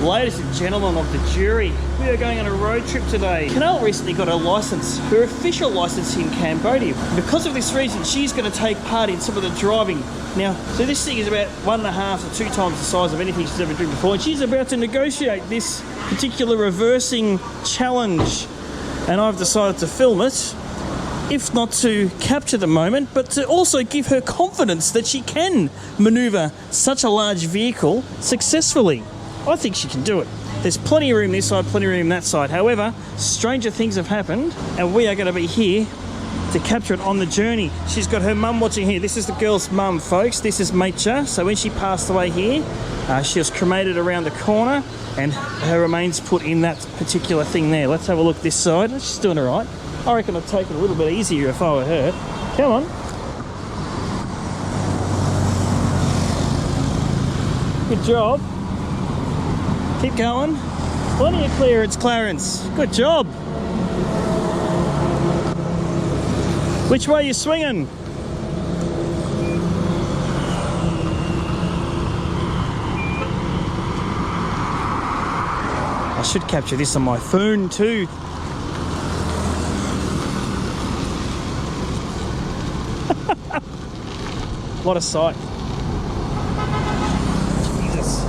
Ladies and gentlemen of the jury, we are going on a road trip today. Kinal recently got her license, her official license in Cambodia. Because of this reason, she's going to take part in some of the driving. Now, so this thing is about 1.5 to 2 times the size of anything she's ever driven before, and she's about to negotiate this particular reversing challenge. And I've decided to film it, if not to capture the moment, but to also give her confidence that she can manoeuvre such a large vehicle successfully. I think she can do it. There's plenty of room this side, plenty of room that side. However, stranger things have happened, and we are going to be here to capture it on the journey. She's got her mum watching here. This is the girl's mum, folks. This is Macha. So when she passed away here, she was cremated around the corner, and her remains put in that particular thing there. Let's have a look this side. She's doing all right. I reckon I'd take it a little bit easier if I were her. Come on. Good job. Keep going. Plenty of clearance, Clarence. Good job. Which way are you swinging? I should capture this on my phone too. What a sight. Jesus.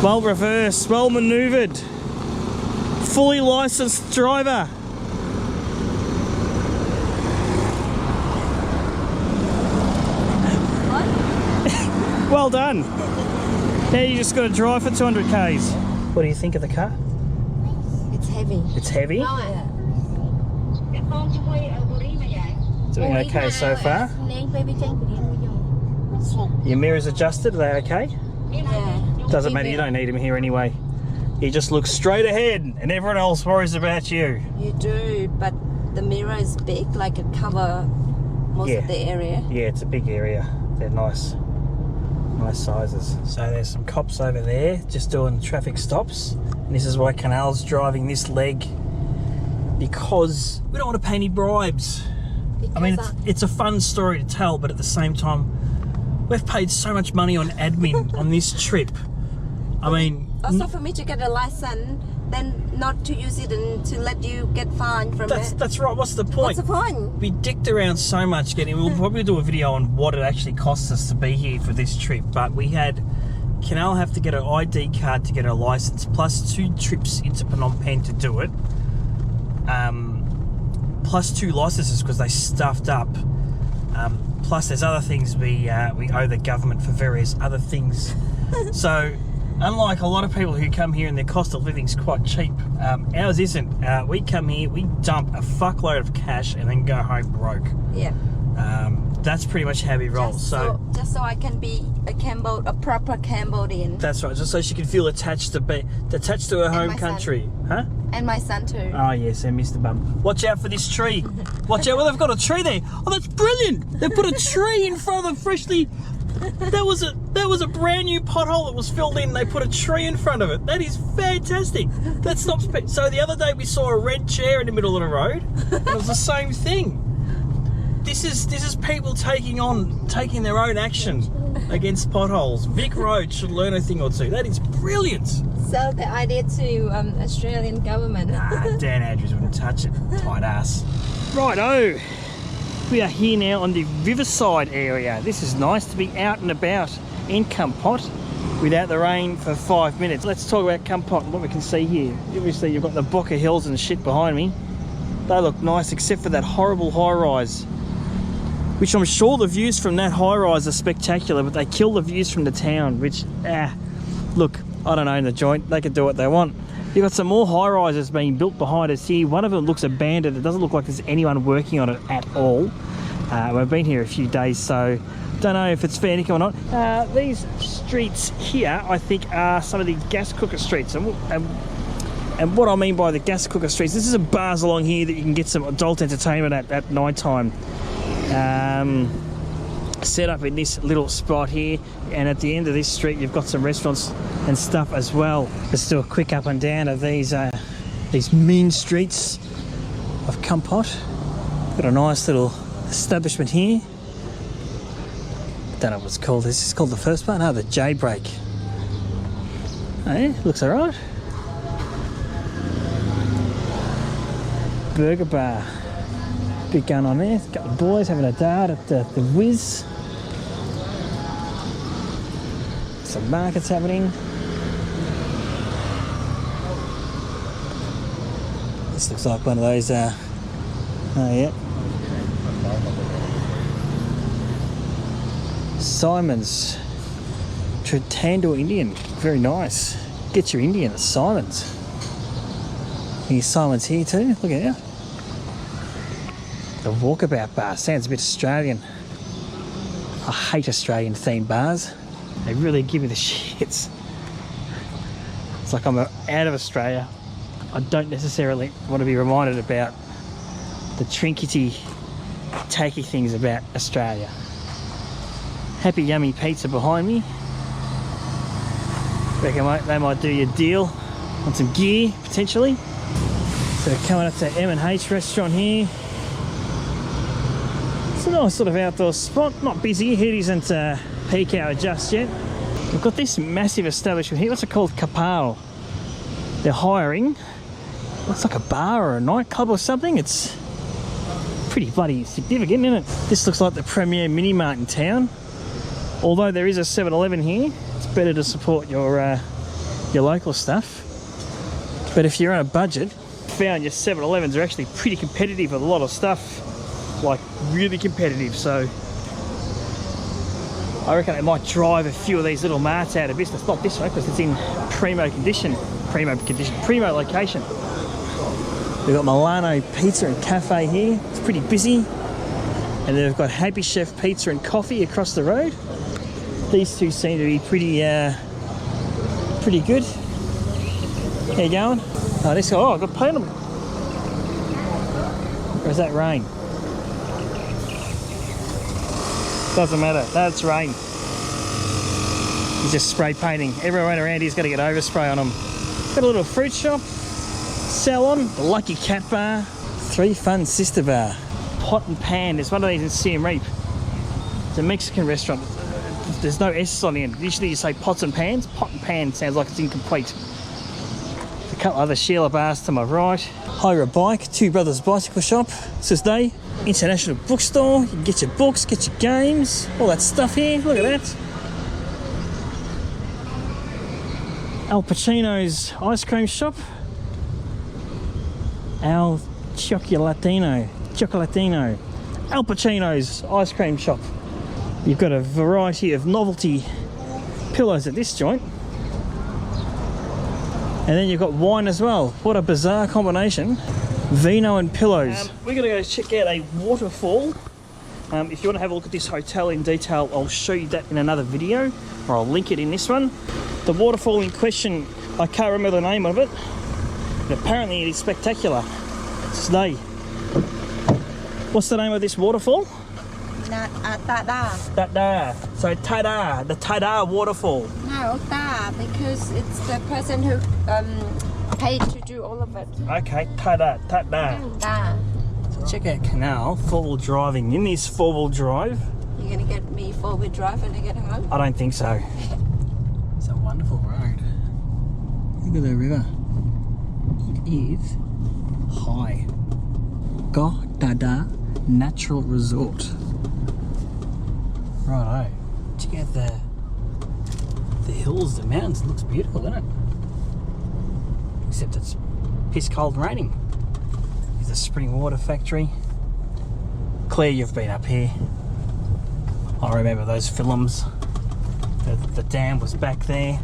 Well reversed, well manoeuvred. Fully licensed driver. Well done. Now you just got to drive for 200 k's. What do you think of the car? It's heavy. It's heavy? Doing okay so far? Your mirrors adjusted, are they okay? Yeah. Doesn't matter, you don't need him here anyway. You just look straight ahead and everyone else worries about you. You do, but the mirror is big, like it covers most of the area. Yeah, it's a big area. They're nice sizes. So there's some cops over there just doing traffic stops. And this is why Canal's driving this leg, because we don't want to pay any bribes. Because I mean, it's a fun story to tell, but at the same time, we've paid so much money on admin on this trip. I mean... Also for me to get a license, then not to use it and to let you get fined from it. That's right, what's the point? What's the point? We dicked around so much getting... We'll probably do a video on what it actually costs us to be here for this trip, but we had... Kinal have to get her ID card to get her license, plus 2 trips into Phnom Penh to do it. Plus 2 licenses because they stuffed up. Plus there's other things we owe the government for various other things. So unlike a lot of people who come here and their cost of living is quite cheap, ours isn't. We come here, we dump a fuckload of cash and then go home broke. Yeah. That's pretty much how we roll. Just so I can be a proper Cambodian. That's right, just so she can feel attached to her home country. Huh? And my son too. Oh yes, and Mr. Bum. Watch out for this tree. Watch out, well they've got a tree there. Oh, that's brilliant. They put a tree in front of the freshly... That was a brand new pothole that was filled in. They put a tree in front of it. That is fantastic. That's not... So the other day we saw a red chair in the middle of the road. And it was the same thing. This is people taking their own action against potholes. Vic Road should learn a thing or two. That is brilliant. Sell the idea to Australian government. Nah, Dan Andrews wouldn't touch it. Tight ass. Righto. We are here now on the Riverside area. This is nice to be out and about in Kampot without the rain for 5 minutes. Let's talk about Kampot and what we can see here. Obviously you've got the Boca Hills and shit behind me. They look nice except for that horrible high-rise, which I'm sure the views from that high-rise are spectacular, but they kill the views from the town, which, look, I don't own the joint. They can do what they want. You've got some more high-rises being built behind us here. One of them looks abandoned. It doesn't look like there's anyone working on it at all. We've been here a few days, so don't know if it's fair or not. These streets here, I think, are some of the gas cooker streets. And what I mean by the gas cooker streets, this is a bars along here that you can get some adult entertainment at night time. Set up in this little spot here, and at the end of this street you've got some restaurants and stuff as well. Let's do a quick up and down of these mean streets of Kampot. Got a nice little establishment here. Don't know what it's called. This is called the first part. No, the Jailbreak. Hey, looks alright. Burger bar. Bit going on there. A couple of boys having a dart at the Whiz. Some markets happening. This looks like one of those, oh yeah. Simon's Tratando Indian, very nice. Get your Indian at Simon's. Here's Simon's here too, look at that. The Walkabout bar, sounds a bit Australian. I hate Australian themed bars. They really give me the shits. It's like I'm out of Australia. I don't necessarily want to be reminded about the trinkety, takey things about Australia. Happy Yummy Pizza behind me. Reckon they might do you a deal on some gear, potentially. So coming up to M&H restaurant here. It's a nice sort of outdoor spot, not busy, heat isn't peak hour just yet. We've got this massive establishment here, what's it called? Kapal. They're hiring. Looks like a bar or a nightclub or something. It's pretty bloody significant, isn't it? This looks like the premier mini mart in town. Although there is a 7-Eleven here, it's better to support your local stuff. But if you're on a budget, found your 7-Elevens are actually pretty competitive with a lot of stuff, like really competitive. So I reckon they might drive a few of these little marts out of business. Not this one because it's in primo location. We've got Milano Pizza and Cafe here. It's pretty busy. And then we've got Happy Chef Pizza and Coffee across the road. These two seem to be pretty good. How you going? Oh, this guy, I've got paint on. Or is that rain? Doesn't matter, that's rain. He's just spray painting. Everyone around here's got to get overspray on them. Got a little fruit shop, salon, the Lucky Cat Bar, 3 Fun Sister Bar, Pot and Pan. There's one of these in Siem Reap. It's a Mexican restaurant. There's no S's on the end. Usually you say pots and pans. Pot and pan sounds like it's incomplete. A couple other Sheila bars to my right. Hire a bike, Two Brothers Bicycle Shop, says they. International bookstore, you can get your books, get your games, all that stuff here. Look at that. Al Pacino's ice cream shop. Al Chocolatino. Al Pacino's ice cream shop. You've got a variety of novelty pillows at this joint. And then you've got wine as well. What a bizarre combination. Vino and pillows. We're going to go check out a waterfall. If you want to have a look at this hotel in detail, I'll show you that in another video, or I'll link it in this one. The waterfall in question, I can't remember the name of it, but apparently it is spectacular. Today. What's the name of this waterfall? Tada. So Tada, the Tada waterfall. No, Ta, because it's the person who paid to do all of it. Okay, Tada. Ta. Check out Canal, 4-wheel driving. In this 4-wheel drive. You're going to get me 4-wheel drive when I get home? I don't think so. It's a wonderful road. Look at the river. It is high. Go Tada Natural Resort. Righto. Check out the hills, the mountains. It looks beautiful, doesn't it? Except it's piss cold and raining. Here's the spring water factory. Claire, you've been up here. I remember those films. The dam was back there.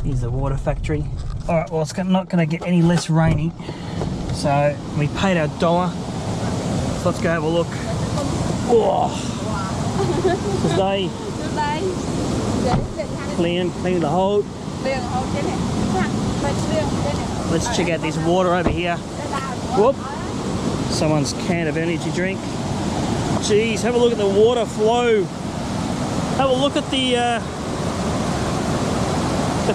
Here's the water factory. Alright, well it's not going to get any less rainy. So we paid our $1. So let's go have a look. Oh. Today, clean the hole. Let's check out this water over here. Whoop! Someone's can of energy drink. Jeez, have a look at the water flow. Have a look at the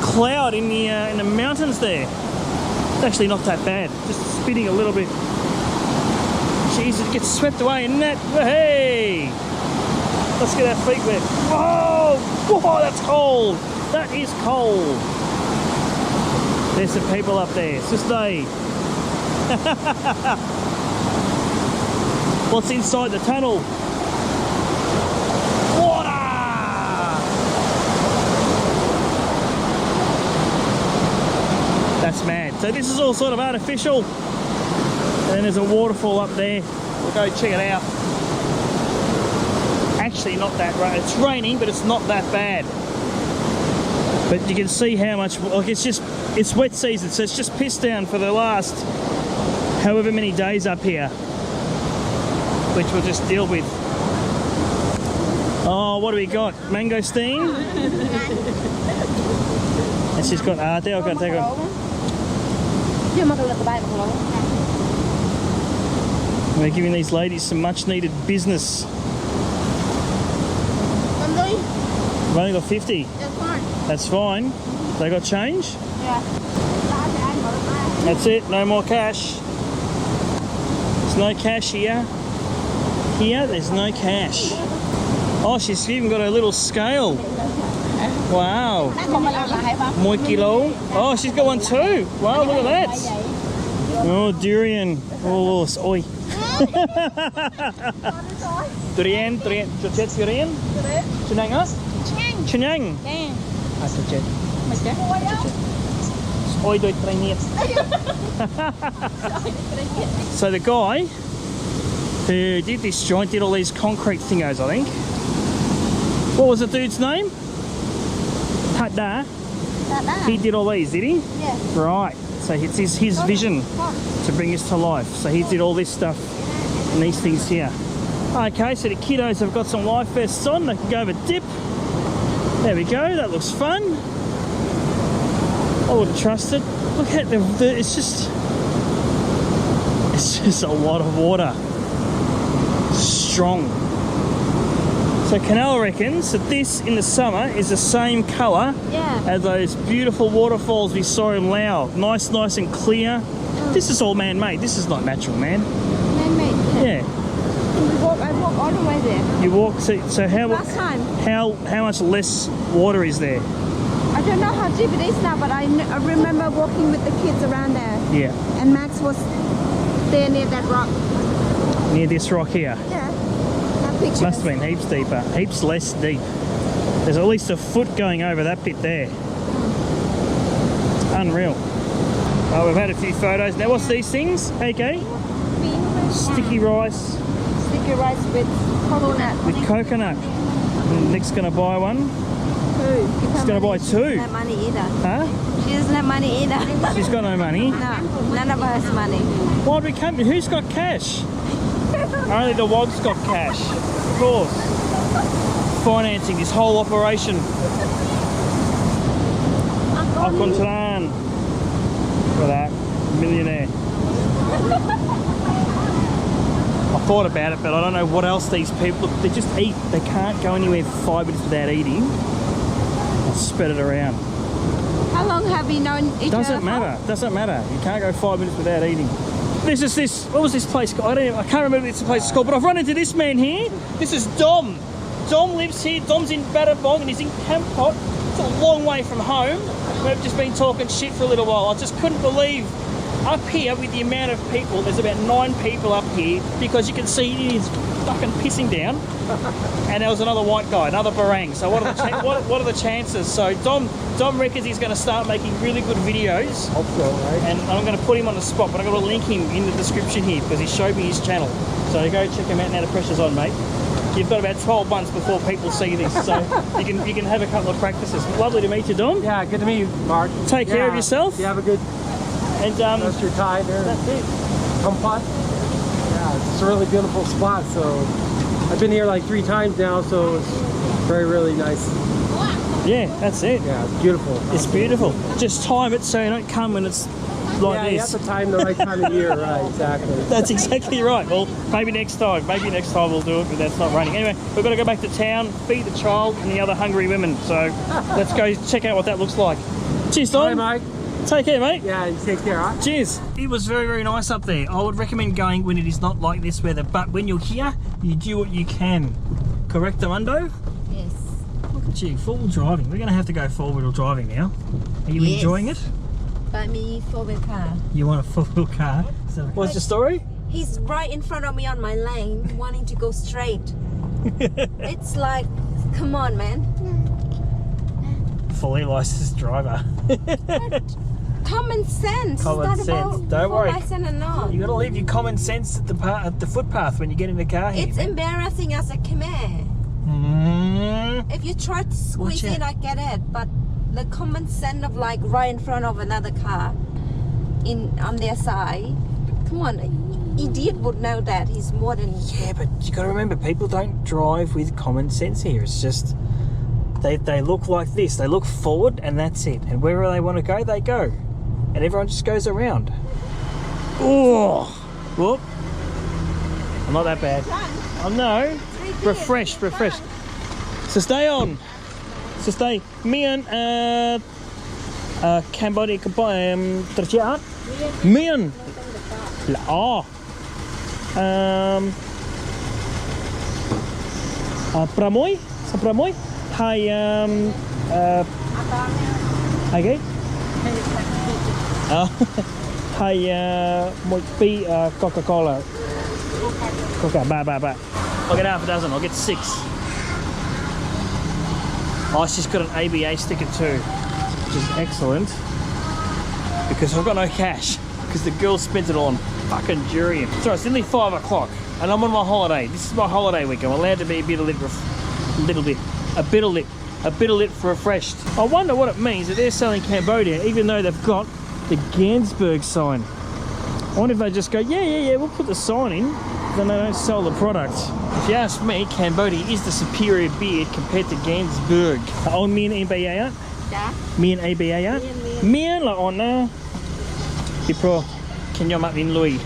cloud in the mountains there. It's actually not that bad. Just spitting a little bit. Jeez, it gets swept away in that. Hey! Let's get our feet wet. Whoa! Whoa, that's cold! That is cold. There's some people up there. It's just they. What's inside the tunnel? Water! That's mad. So this is all sort of artificial. And then there's a waterfall up there. We'll go check it out. Actually not that rain. It's raining, but it's not that bad. But you can see how much, like it's wet season, so it's just pissed down for the last however many days up here. Which we'll just deal with. Oh, what do we got? Mangosteen? And she's got there, I've got to take her. We're giving these ladies some much needed business. We've only got 50. That's fine. That's fine. They got change? Yeah. That's it, no more cash. There's no cash here. Here, there's no cash. Oh, she's even got a little scale. Wow. Moi kilo. Oh, she's got one too. Wow, look at that. Oh, durian. Oh, oi. Durian, durian. Chuchet durian? Chunang á? Chunang. Ah, chuchet. Oi, doi trainiet. So the guy who did this joint did all these concrete thingos, I think. What was the dude's name? Hadda. He did all these, did he? Yeah. Right. So it's his vision to bring this to life. So he did all this stuff and these things here. Okay, so the kiddos have got some life vests on. They can go have a dip. There we go. That looks fun. I would have trusted. Look at it's just a lot of water. Strong. So Canal reckons that this in the summer is the same colour as those beautiful waterfalls we saw in Laos. Nice and clear. This is all man-made. This is not natural, man. Man-made. Yeah. I walk all the way there. You walk. So how Last time. how much less water is there? I don't know how deep it is now, but I remember walking with the kids around there. Yeah. And Max was there near that rock. Near this rock here. Yeah. That picture. Must have been heaps deeper. Heaps less deep. There's at least a foot going over that bit there. Unreal. Oh, we've had a few photos. Now, what's these things? Okay. Sticky rice. Sticky rice with coconut. With coconut. And Nick's going to buy one. She's going to buy two. She doesn't have money either. Huh? She doesn't have money either. She's got no money. No, none of us has money. Why'd we come? Who's got cash? Only the Wog's got cash. Of course. Financing this whole operation. Akontran. For that. Millionaire. I thought about it, but I don't know what else these people... Look, they just eat. They can't go anywhere for 5 minutes without eating. I'll spread it around. How long have we known each other? Doesn't matter. Doesn't matter. You can't go 5 minutes without eating. This is this. What was this place called? I can't remember what this place is called, but I've run into this man here. This is Dom. Dom lives here. Dom's in Battambang and he's in Kampot. It's a long way from home. We've just been talking shit for a little while. I just couldn't believe up here with the amount of people. There's about 9 people up here because you can see it is fucking pissing down. And there was another white guy, another barang. So what are the what are the chances? So Dom reckons he's going to start making really good videos. Hope so, right? And I'm going to put him on the spot, but I'm going to link him in the description here because he showed me his channel. So go check him out now. The pressure's on, mate. You've got about 12 months before people see this, so you can have a couple of practices. Lovely to meet you, Dom. Yeah, good to meet you, Mark. Take care of yourself. You have a good And rest of your time there. that's it. Kampot. Yeah, it's a really beautiful spot. So I've been here like 3 times now, so it's really nice. Yeah, that's it. Yeah, it's beautiful. It's beautiful. Just time it so you don't come when it's like yeah, you have this. to time the right time of year, right? Exactly. That's exactly right. Well, maybe next time. Maybe next time we'll do it, but that's not raining. Anyway, we've got to go back to town, feed the child and the other hungry women. So let's go check out what that looks like. Cheers, Dom. Bye, Mike. Take care, mate. Yeah, you take care, huh? Cheers. It was very, very nice up there. I would recommend going when it is not like this weather, but when you're here, you do what you can. Correct, Mando? Yes. Look at you, four-wheel driving. We're going to have to go four-wheel driving now. Are you Yes. enjoying it? Buy me 4-wheel car. You want a four-wheel car? So what's your story? He's right in front of me on my lane, wanting to go straight. It's like, come on, man. Fully licensed driver. Common sense. Common it's not sense. About Don't full worry. license or not. You got to leave your common sense at the footpath when you get in the car here. It's embarrassing as a Khmer. If you try to squeeze Watch out. in, I get it. But the common sense of like right in front of another car, on their side. Come on, an idiot would know that. He's more than. Yeah, but you got to remember, people don't drive with common sense here. It's just they look like this. They look forward, and that's it. And wherever they want to go, they go. And everyone just goes around. Oh, whoop! I'm not that bad. Oh no, refreshed. So stay on. So stay. Me and Cambodia terciat. Mian. Oh. Pramoy. Sa pramoy. Hai okay. Hai một pi Coca-Cola. Coca, bye. I'll get half a dozen. I'll get 6. Oh, she's got an ABA sticker too, which is excellent. Because I've got no cash. Because the girl spent it on fucking durian. So it's nearly 5 o'clock, and I'm on my holiday. This is my holiday week. I'm allowed to be a bit lit for refreshed. I wonder what it means that they're selling Cambodia, even though they've got the Gansberg sign. I wonder if they just go, yeah, we'll put the sign in, then they don't sell the product. If you ask me, Cambodia is the superior beer compared to Gansberg. Oh, miên ABA? Dạ. Miên ABA? Miên là ona. Pro, can you make in Louis?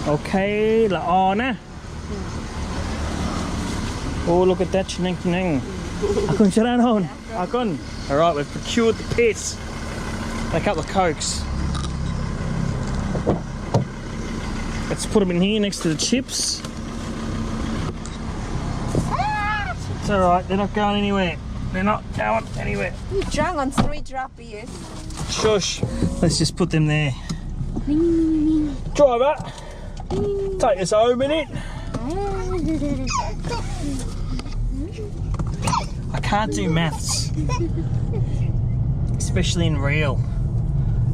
Okay, la ona. Oh, look at that, chinang. Akon charan hon. Akon. All right, we've procured the pits. A couple of Cokes. Let's put them in here next to the chips. It's all right, they're not going anywhere. They're not going anywhere. You drunk on 3 drop beers. Shush. Let's just put them there. Driver, take us home in it. I can't do maths, especially in Riel.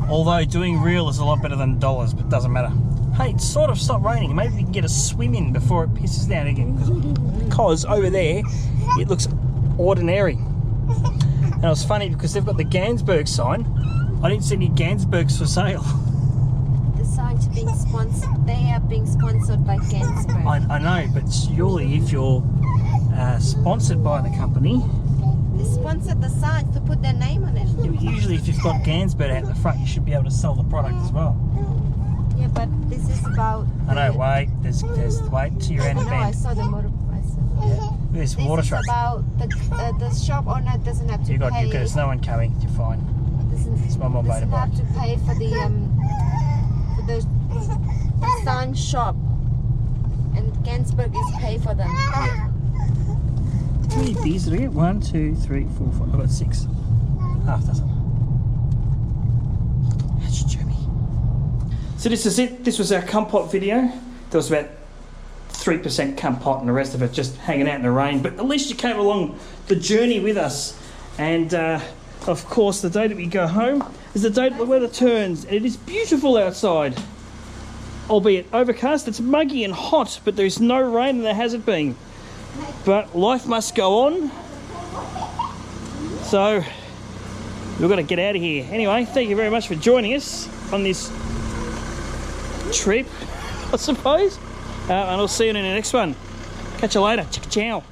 Although doing Riel is a lot better than dollars, but it doesn't matter. Hey, it's sort of stopped raining. Maybe we can get a swim in before it pisses down again. Because over there, it looks ordinary. And it was funny because they've got the Gansberg sign. I didn't see any Gansbergs for sale. The signs being sponsored. They are being sponsored by Gansberg. I know, but surely if you're sponsored by the company, They sponsored the signs to put their name on it. usually if you've got Gansberg out the front, you should be able to sell the product as well. Yeah, but this is about. I know, wait, there's wait till you're in the No, I bend. saw the motor. There's This water is truck. about the shop owner doesn't have to You got, pay. there's no one coming, you're fine. It's my mum Doesn't motorbike. have to pay for the sign shop, and Gansberg is pay for them. How many beers did I get? 1, 2, 3, 4, 5. I've got 6. Half dozen. That's Jimmy. So this is it. This was our Kampot video. There was about 3% Kampot and the rest of it just hanging out in the rain. But at least you came along the journey with us. And of course, the day that we go home is the day that the weather turns. And it is beautiful outside. Albeit overcast, it's muggy and hot, but there's no rain and there hasn't been. But life must go on. So we've got to get out of here. Anyway, thank you very much for joining us on this trip, I suppose. And I'll see you in the next one. Catch you later. Ciao.